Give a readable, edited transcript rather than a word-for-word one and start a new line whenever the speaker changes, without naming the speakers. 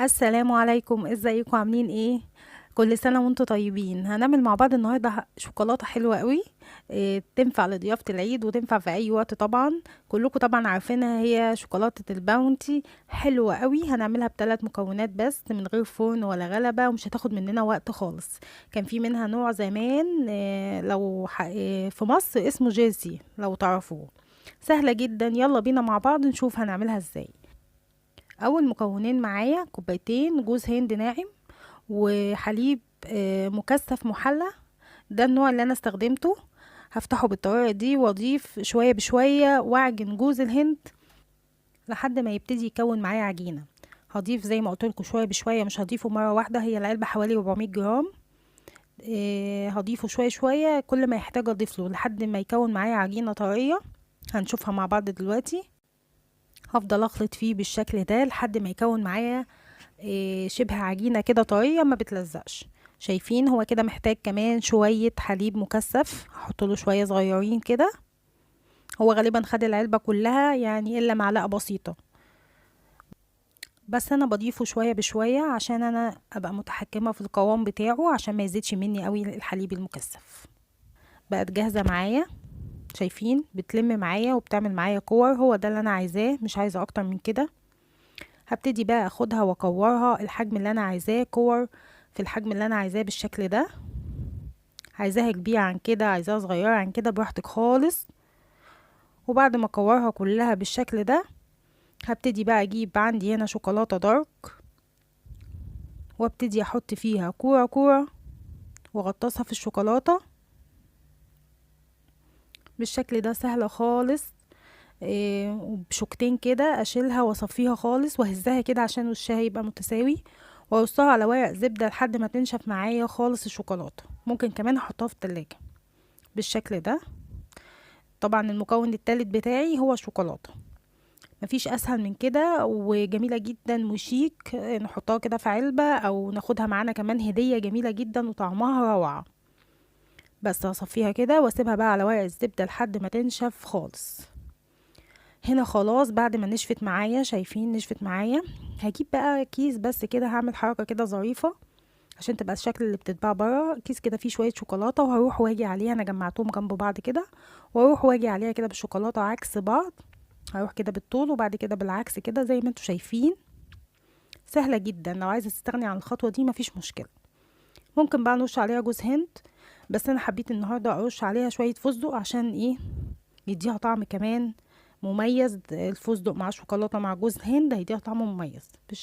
السلام عليكم، ازيكم عاملين ايه؟ كل سنة وانتم طيبين. هنعمل مع بعض النهاردة شوكولاتة حلوة قوي. تنفع لضيافة العيد وتنفع في اي وقت طبعا. كلكم طبعا عارفينها، هي شوكولاتة الباونتي. حلوة قوي. هنعملها بثلاث مكونات بس، من غير فرن ولا غلبة، ومش هتاخد مننا وقت خالص. كان في منها نوع زمان، لو في مصر اسمه جيرسي لو تعرفوه. سهلة جدا، يلا بينا مع بعض نشوف هنعملها ازاي. اول مكونين معايا كوبايتين جوز هند ناعم، وحليب مكثف محلى. ده النوع اللي انا استخدمته. هفتحه بالطريقه دي واضيف شويه بشويه واعجن جوز الهند لحد ما يبتدي يكون معايا عجينه. هضيف زي ما قلت لكم شويه بشويه، مش هضيفه مره واحده. هي العلبه حوالي 400 جرام. هضيفه شويه شويه، كل ما يحتاج اضيف له لحد ما يكون معايا عجينه طريه. هنشوفها مع بعض دلوقتي. هفضل اخلط فيه بالشكل ده لحد ما يكون معايا شبه عجينة كده طرية ما بتلزقش. شايفين هو كده محتاج كمان شوية حليب مكثف، هحط له شوية صغيرين كده. هو غالبا خد العلبة كلها يعني الا معلقة بسيطة، بس انا بضيفه شوية بشوية عشان انا ابقى متحكمة في القوام بتاعه، عشان ما يزيدش مني قوي الحليب المكثف. بقت جاهزة معايا. شايفين بتلم معايا وبتعمل معايا كور، هو ده اللي انا عايزاه، مش عايزة اكتر من كده. هبتدي بقى اخدها واكورها الحجم اللي انا عايزاه، كور في الحجم اللي انا عايزاه بالشكل ده. عايزاها كبيرة عن كده، عايزاها صغيرة عن كده، براحتك خالص. وبعد ما اكورها كلها بالشكل ده، هبتدي بقى اجيب عندي هنا شوكولاتة دارك، وابتدي احط فيها كورة كورة واغطسها في الشوكولاتة بالشكل ده. سهلة خالص. وبشوكتين كده اشيلها واصفيها خالص واهزها كده عشان وشها يبقى متساوي، وارصها على ورق زبدة لحد ما تنشف معايا خالص الشوكولاتة. ممكن كمان احطها في التلاجة بالشكل ده. طبعا المكون التالت بتاعي هو الشوكولاتة. مفيش اسهل من كده، وجميلة جدا وشيك. نحطها كده في علبة او ناخدها معانا كمان هدية، جميلة جدا وطعمها روعة. بس هصفيها كده واسيبها بقى على ورق الزبدة لحد ما تنشف خالص. هنا خلاص بعد ما نشفت معايا، شايفين نشفت معايا. هجيب بقى كيس بس كده، هعمل حركة كده ظريفة عشان تبقى الشكل اللي بتتباع بره. كيس كده فيه شوية شوكولاتة، وهروح واجي عليها، انا جمعتهم جنب بعض كده، واروح واجي عليها كده بالشوكولاتة عكس بعض. هروح كده بالطول وبعد كده بالعكس كده زي ما انتوا شايفين. سهلة جدا، لو عايزة تستغني عن الخطوة دي مفيش مشكلة. ممكن بقى نرش عليها جوز هند، بس انا حبيت النهاردة ارش عليها شوية فستق عشان ايه؟ يديها طعم كمان مميز. الفستق مع الشوكولاتة مع جوز هند هيديها طعم مميز.